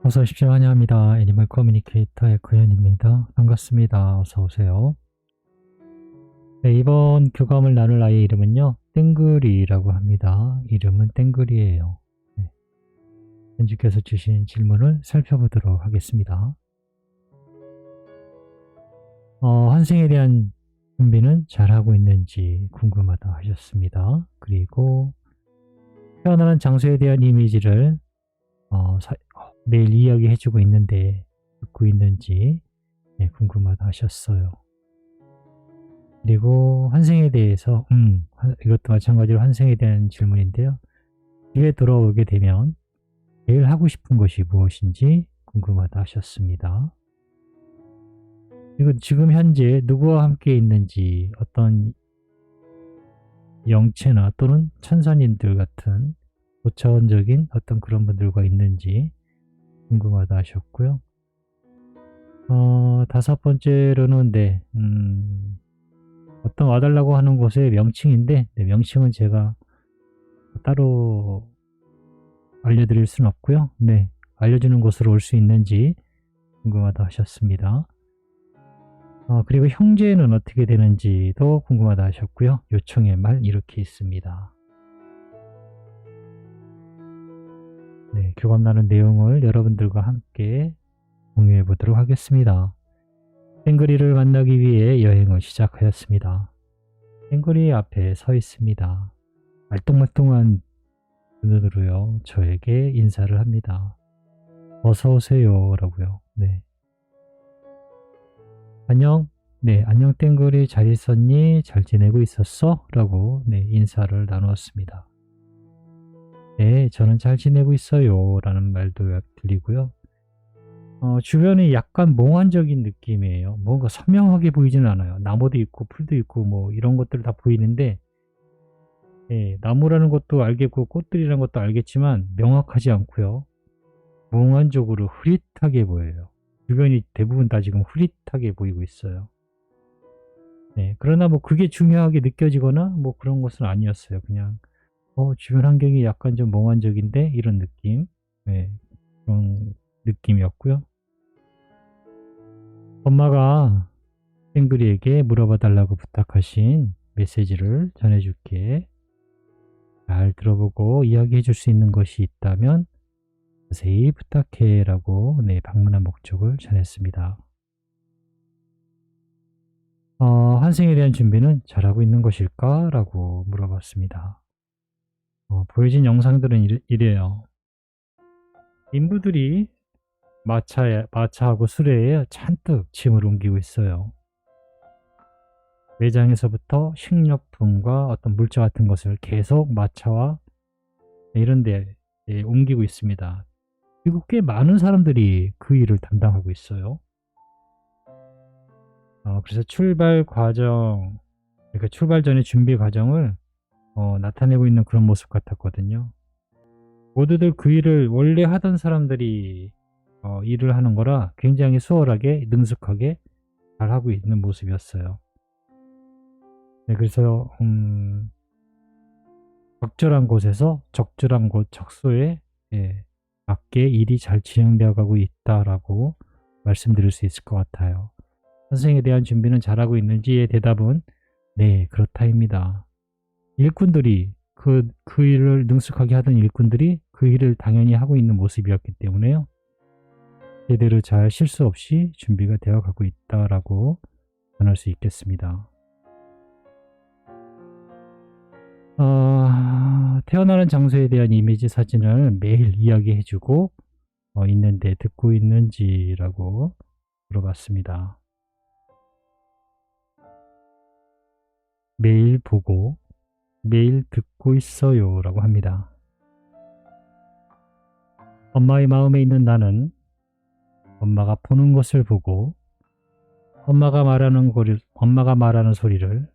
어서 오십시오. 환영합니다. 애니멀 커뮤니케이터의 그현입니다. 반갑습니다. 어서 오세요. 네, 이번 교감을 나눌 아이의 이름은요. 땡글이라고 합니다. 이름은 땡글이에요. 네, 현주께서 주신 질문을 살펴보도록 하겠습니다. 환생에 대한 준비는 잘하고 있는지 궁금하다 하셨습니다. 그리고 태어나는 장소에 대한 이미지를 매일 이야기해주고 있는데 듣고 있는지 궁금하다 하셨어요. 그리고 환생에 대해서 이것도 마찬가지로 환생에 대한 질문인데요. 집에 돌아오게 되면 제일 하고 싶은 것이 무엇인지 궁금하다 하셨습니다. 그리고 지금 현재 누구와 함께 있는지, 어떤 영체나 또는 천선인들 같은 고차원적인 어떤 그런 분들과 있는지 궁금하다 하셨고요. 다섯 번째로는 어떤 와달라고 하는 곳의 명칭인데, 명칭은 제가 따로 알려드릴 수는 없고요. 알려주는 곳으로 올 수 있는지 궁금하다 하셨습니다. 그리고 형제는 어떻게 되는지도 궁금하다 하셨고요. 요청의 말 이렇게 있습니다. 교감 나눈 내용을 여러분들과 함께 공유해 보도록 하겠습니다. 땡그리를 만나기 위해 여행을 시작하였습니다. 땡그리 앞에 서 있습니다. 말똥말똥한 눈으로요, 저에게 인사를 합니다. 어서 오세요 라고요. 안녕. 안녕 땡그리, 잘 있었니? 잘 지내고 있었어? 라고 인사를 나누었습니다. 저는 잘 지내고 있어요 라는 말도 들리고요. 주변이 약간 몽환적인 느낌이에요. 뭔가 선명하게 보이지는 않아요. 나무도 있고 풀도 있고 뭐 이런 것들 다 보이는데, 나무라는 것도 알겠고 꽃들이라는 것도 알겠지만 명확하지 않고요. 몽환적으로 흐릿하게 보여요. 주변이 대부분 다 지금 흐릿하게 보이고 있어요. 그러나 뭐 그게 중요하게 느껴지거나 뭐 그런 것은 아니었어요. 그냥 주변 환경이 약간 좀 몽환적인데 이런 느낌, 그런 느낌이었고요. 엄마가 땡그리에게 물어봐 달라고 부탁하신 메시지를 전해줄게. 잘 들어보고 이야기해 줄 수 있는 것이 있다면 자세히 부탁해 라고 방문한 목적을 전했습니다. 환생에 대한 준비는 잘하고 있는 것일까? 라고 물어봤습니다. 보여진 영상들은 이래요. 인부들이 마차하고 수레에 잔뜩 짐을 옮기고 있어요. 매장에서부터 식료품과 어떤 물자 같은 것을 계속 마차와 이런 데 옮기고 있습니다. 그리고 꽤 많은 사람들이 그 일을 담당하고 있어요. 그래서 출발 과정, 그러니까 출발 전의 준비 과정을 나타내고 있는 그런 모습 같았거든요. 모두들 그 일을 원래 하던 사람들이 일을 하는 거라 굉장히 수월하게 능숙하게 잘 하고 있는 모습이었어요. 그래서 적절한 곳에서 적절한 곳 적소에 맞게 일이 잘 진행되어 가고 있다라고 말씀드릴 수 있을 것 같아요. 선생에 대한 준비는 잘하고 있는지의 대답은 네, 그렇다입니다. 일꾼들이 그 일을 능숙하게 하던 일꾼들이 그 일을 당연히 하고 있는 모습이었기 때문에요. 제대로 잘 실수 없이 준비가 되어 가고 있다라고 전할 수 있겠습니다. 태어나는 장소에 대한 이미지 사진을 매일 이야기해주고 있는데 듣고 있는지라고 물어봤습니다. 매일 보고 매일 듣고 있어요 라고 합니다. 엄마의 마음에 있는 나는 엄마가 보는 것을 보고 엄마가 말하는 소리를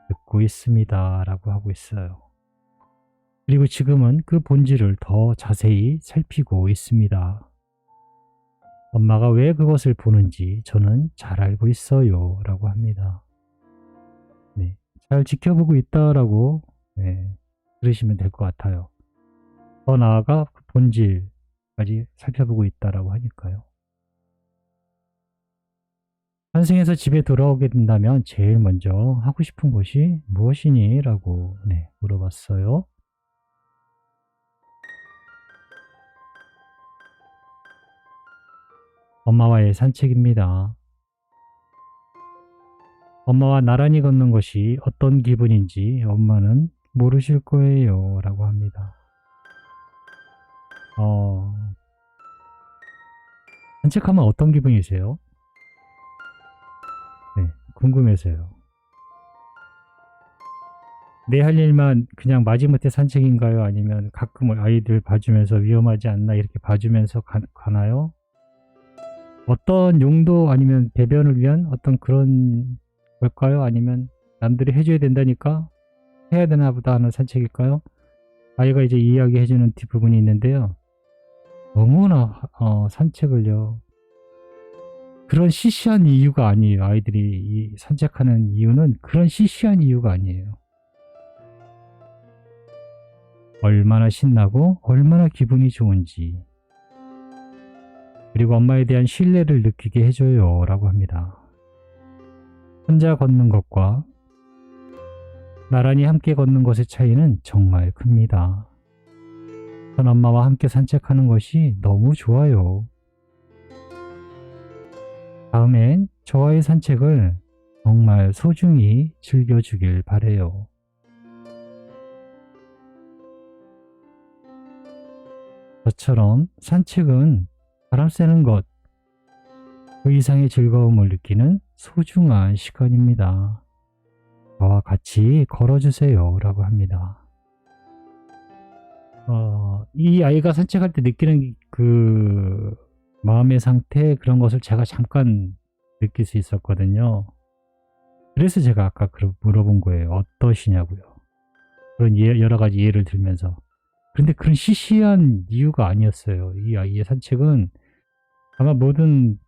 듣고 있습니다 라고 하고 있어요. 그리고 지금은 그 본질을 더 자세히 살피고 있습니다. 엄마가 왜 그것을 보는지 저는 잘 알고 있어요 라고 합니다. 잘 지켜보고 있다라고 들으시면 될 것 같아요. 더 나아가 그 본질, 모습까지 살펴보고 있다라고 하니까요. 환승해서 집에 돌아오게 된다면 제일 먼저 하고 싶은 것이 무엇이니? 라고 물어봤어요. 엄마와의 산책입니다. 엄마와 나란히 걷는 것이 어떤 기분인지 엄마는 모르실 거예요. 라고 합니다. 산책하면 어떤 기분이세요? 네, 궁금해서요. 내 할 일만 그냥 마지못해 산책인가요? 아니면 가끔 아이들 봐주면서 위험하지 않나 이렇게 봐주면서 가나요? 어떤 용도 아니면 배변을 위한 어떤 그런 걸까요? 아니면 남들이 해줘야 된다니까 해야 되나 보다 하는 산책일까요? 아이가 이제 이야기해주는 뒷부분이 있는데요. 너무나 산책을요. 그런 시시한 이유가 아니에요. 아이들이 산책하는 이유는 그런 시시한 이유가 아니에요. 얼마나 신나고 얼마나 기분이 좋은지, 그리고 엄마에 대한 신뢰를 느끼게 해줘요 라고 합니다. 혼자 걷는 것과 나란히 함께 걷는 것의 차이는 정말 큽니다. 전 엄마와 함께 산책하는 것이 너무 좋아요. 다음엔 저와의 산책을 정말 소중히 즐겨주길 바래요. 저처럼 산책은 바람 쐬는 것, 그 이상의 즐거움을 느끼는 소중한 시간입니다. 저와 같이 걸어주세요 라고 합니다. 이 아이가 산책할 때 느끼는 그 마음의 상태, 그런 것을 제가 잠깐 느낄 수 있었거든요. 그래서 제가 아까 물어본 거예요. 어떠시냐고요. 그런 여러 가지 예를 들면서. 그런데 그런 시시한 이유가 아니었어요. 이 아이의 산책은 아마 모든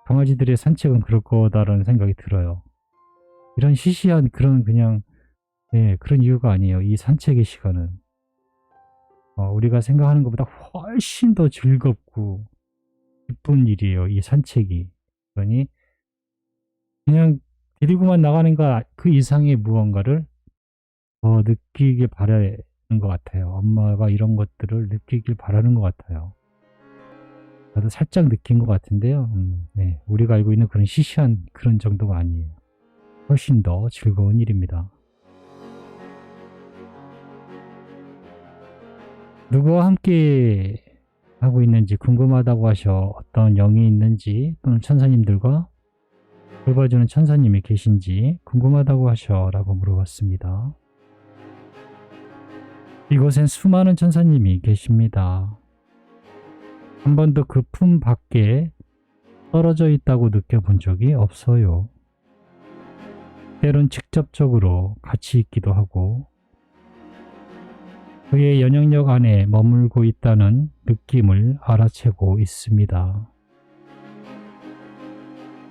강아지들의 산책은 그럴 거다라는 생각이 들어요. 이런 시시한 그런 그냥 그런 이유가 아니에요. 이 산책의 시간은 우리가 생각하는 것보다 훨씬 더 즐겁고 기쁜 일이에요. 이 산책이. 그러니 그냥 데리고만 나가는 것 그 이상의 무언가를 더 느끼길 바라는 것 같아요. 엄마가 이런 것들을 느끼길 바라는 것 같아요. 저도 살짝 느낀 것 같은데요. 우리가 알고 있는 그런 시시한 그런 정도가 아니에요. 훨씬 더 즐거운 일입니다. 누구와 함께 하고 있는지 궁금하다고 하셔. 어떤 영이 있는지 또는 천사님들과 돌봐주는 천사님이 계신지 궁금하다고 하셔 라고 물어봤습니다. 이곳엔 수많은 천사님이 계십니다. 한 번도 그 품 밖에 떨어져 있다고 느껴본 적이 없어요. 때론 직접적으로 같이 있기도 하고 그의 영향력 안에 머물고 있다는 느낌을 알아채고 있습니다.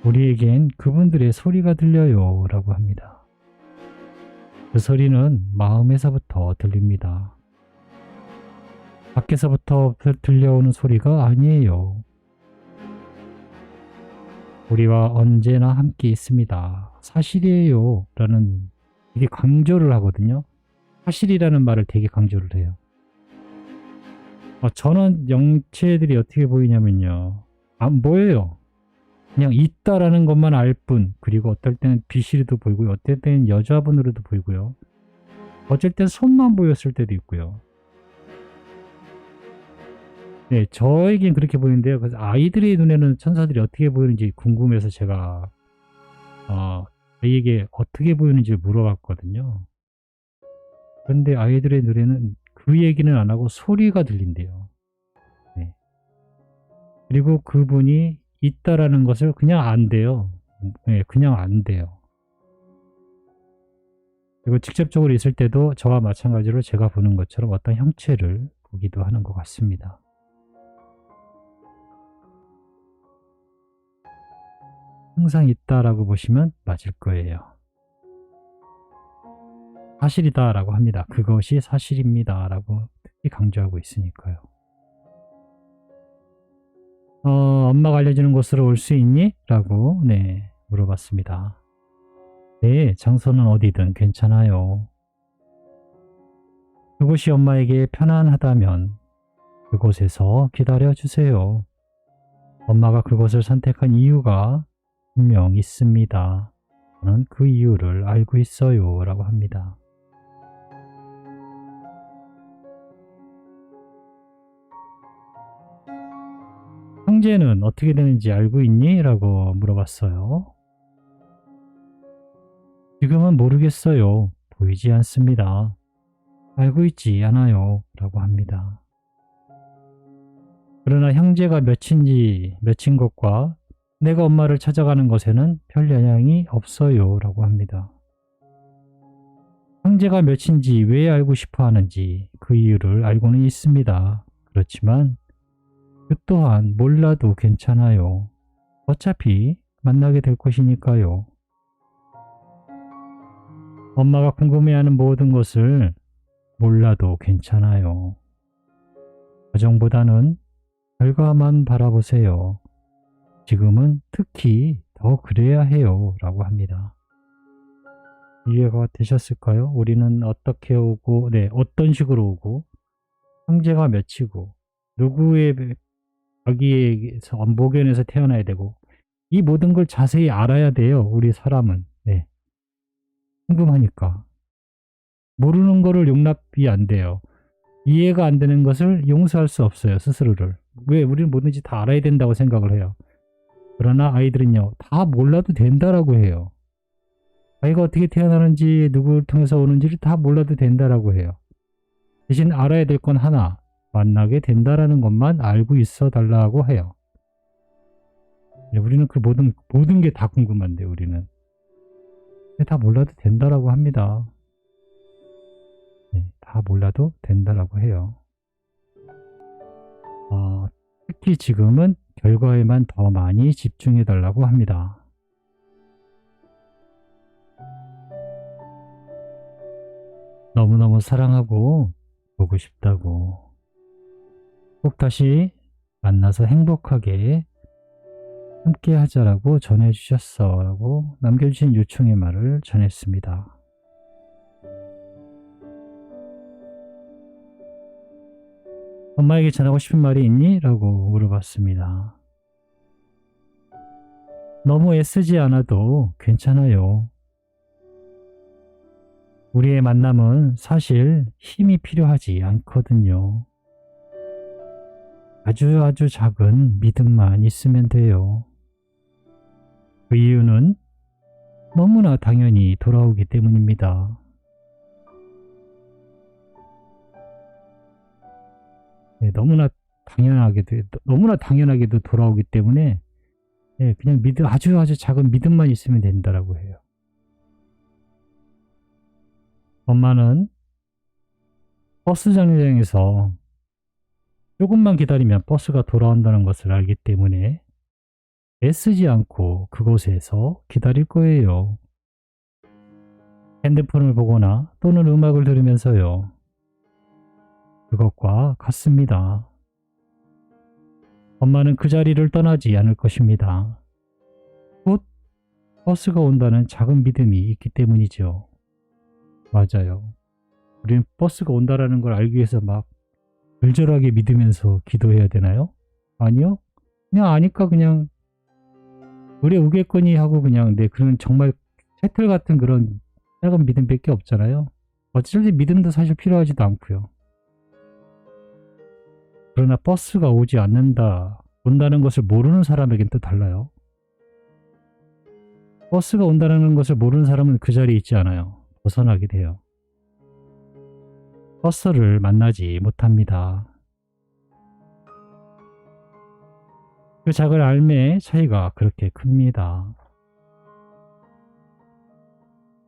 우리에겐 그분들의 소리가 들려요 라고 합니다. 그 소리는 마음에서부터 들립니다. 밖에서부터 들려오는 소리가 아니에요. 우리와 언제나 함께 있습니다. 사실이에요 라는 되게 강조를 하거든요. 사실이라는 말을 되게 강조를 해요. 저는 영체들이 어떻게 보이냐면요. 안 보여요. 그냥 있다라는 것만 알 뿐. 그리고 어떨 때는 비실이도 보이고요. 어떨 때는 여자분으로도 보이고요. 어쩔 땐 손만 보였을 때도 있고요. 네, 저에겐 그렇게 보이는데요. 그래서 아이들의 눈에는 천사들이 어떻게 보이는지 궁금해서 제가 아이에게 어떻게 보이는지 물어봤거든요. 그런데 아이들의 눈에는 그 얘기는 안 하고 소리가 들린대요. 네. 그리고 그분이 있다라는 것을 그냥 안돼요. 네, 그냥 안돼요. 그리고 직접적으로 있을 때도 저와 마찬가지로 제가 보는 것처럼 어떤 형체를 보기도 하는 것 같습니다. 항상 있다라고 보시면 맞을 거예요. 사실이다라고 합니다. 그것이 사실입니다라고 특히 강조하고 있으니까요. 엄마가 알려주는 곳으로 올 수 있니? 라고 네, 물어봤습니다. 네, 장소는 어디든 괜찮아요. 그곳이 엄마에게 편안하다면 그곳에서 기다려주세요. 엄마가 그곳을 선택한 이유가 분명 있습니다. 저는 그 이유를 알고 있어요. 라고 합니다. 형제는 어떻게 되는지 알고 있니? 라고 물어봤어요. 지금은 모르겠어요. 보이지 않습니다. 알고 있지 않아요. 라고 합니다. 그러나 형제가 몇인 것과 내가 엄마를 찾아가는 것에는 별 영향이 없어요. 라고 합니다. 형제가 몇인지 왜 알고 싶어 하는지 그 이유를 알고는 있습니다. 그렇지만 그 또한 몰라도 괜찮아요. 어차피 만나게 될 것이니까요. 엄마가 궁금해하는 모든 것을 몰라도 괜찮아요. 과정보다는 결과만 바라보세요. 지금은 특히 더 그래야 해요. 라고 합니다. 이해가 되셨을까요? 우리는 어떻게 오고, 네, 어떤 식으로 오고, 형제가 몇이고, 누구의 여기에서 목연에서 태어나야 되고, 이 모든 걸 자세히 알아야 돼요. 우리 사람은. 네. 궁금하니까. 모르는 거를 용납이 안 돼요. 이해가 안 되는 것을 용서할 수 없어요. 스스로를. 왜? 우리는 뭐든지 다 알아야 된다고 생각을 해요. 그러나 아이들은요. 다 몰라도 된다라고 해요. 아이가 어떻게 태어나는지 누구를 통해서 오는지를 다 몰라도 된다라고 해요. 대신 알아야 될 건 하나. 만나게 된다라는 것만 알고 있어 달라고 해요. 우리는 그 모든 게 다 궁금한데 우리는. 다 몰라도 된다라고 합니다. 네, 다 몰라도 된다라고 해요. 특히 지금은 결과에만 더 많이 집중해 달라고 합니다. 너무너무 사랑하고 보고 싶다고 꼭 다시 만나서 행복하게 함께 하자라고 전해주셨어 라고 남겨주신 요청의 말을 전했습니다. 엄마에게 전하고 싶은 말이 있니? 라고 물어봤습니다. 너무 애쓰지 않아도 괜찮아요. 우리의 만남은 사실 힘이 필요하지 않거든요. 아주 작은 믿음만 있으면 돼요. 그 이유는 너무나 당연히 돌아오기 때문입니다. 네, 너무나 당연하게도 돌아오기 때문에 네, 그냥 아주 작은 믿음만 있으면 된다라고 해요. 엄마는 버스 정류장에서 조금만 기다리면 버스가 돌아온다는 것을 알기 때문에 애쓰지 않고 그곳에서 기다릴 거예요. 핸드폰을 보거나 또는 음악을 들으면서요. 그것과 같습니다. 엄마는 그 자리를 떠나지 않을 것입니다. 곧 버스가 온다는 작은 믿음이 있기 때문이죠. 맞아요. 우리는 버스가 온다라는 걸 알기 위해서 막 절절하게 믿으면서 기도해야 되나요? 아니요. 그냥 아니까 그냥 우리 오겠거니 하고 그냥 그런 정말 셔틀 같은 그런 작은 믿음밖에 없잖아요. 어쨌든 믿음도 사실 필요하지도 않고요. 그러나 버스가 오지 않는다, 온다는 것을 모르는 사람에겐 또 달라요. 버스가 온다는 것을 모르는 사람은 그 자리에 있지 않아요. 벗어나게 돼요. 버스를 만나지 못합니다. 그 작은 알매의 차이가 그렇게 큽니다.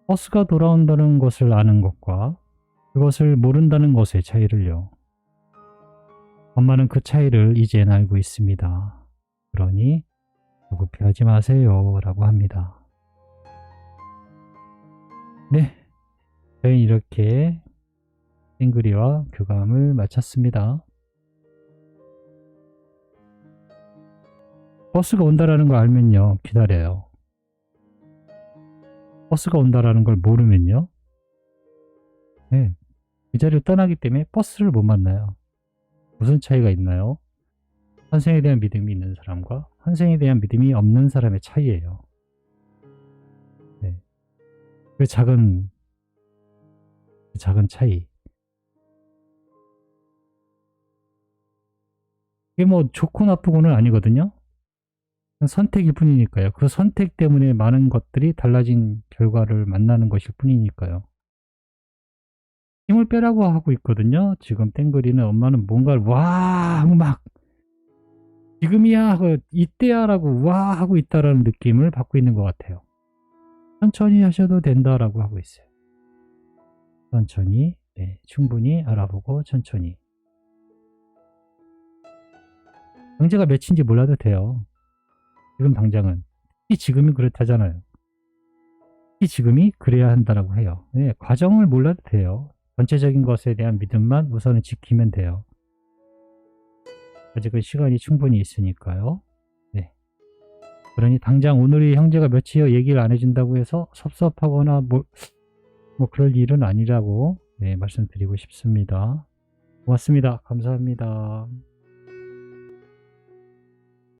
버스가 돌아온다는 것을 아는 것과 그것을 모른다는 것의 차이를요. 엄마는 그 차이를 이젠 알고 있습니다. 그러니 조급해하지 마세요 라고 합니다. 네, 저희는 이렇게 싱그리와 교감을 마쳤습니다. 버스가 온다라는 걸 알면요, 기다려요. 버스가 온다라는 걸 모르면요, 네, 그 자리를 떠나기 때문에 버스를 못 만나요. 무슨 차이가 있나요? 환생에 대한 믿음이 있는 사람과 환생에 대한 믿음이 없는 사람의 차이예요. 네. 그 작은 차이. 이게 뭐 좋고 나쁘고는 아니거든요. 선택일 뿐이니까요. 그 선택 때문에 많은 것들이 달라진 결과를 만나는 것일 뿐이니까요. 힘을 빼라고 하고 있거든요. 지금 땡그리는 엄마는 뭔가를 와 하고 막 지금이야 하고 이때야 라고 와 하고 있다라는 느낌을 받고 있는 것 같아요. 천천히 하셔도 된다라고 하고 있어요. 천천히, 네, 충분히 알아보고 천천히. 경제가 몇인지 몰라도 돼요. 지금 당장은. 특히 지금이 그렇다잖아요. 특히 지금이 그래야 한다라고 해요. 네, 과정을 몰라도 돼요. 전체적인 것에 대한 믿음만 우선은 지키면 돼요. 아직은 시간이 충분히 있으니까요. 네. 그러니 당장 오늘이 형제가 몇이요 얘기를 안 해준다고 해서 섭섭하거나 뭐 그럴 일은 아니라고 네, 말씀드리고 싶습니다. 고맙습니다. 감사합니다.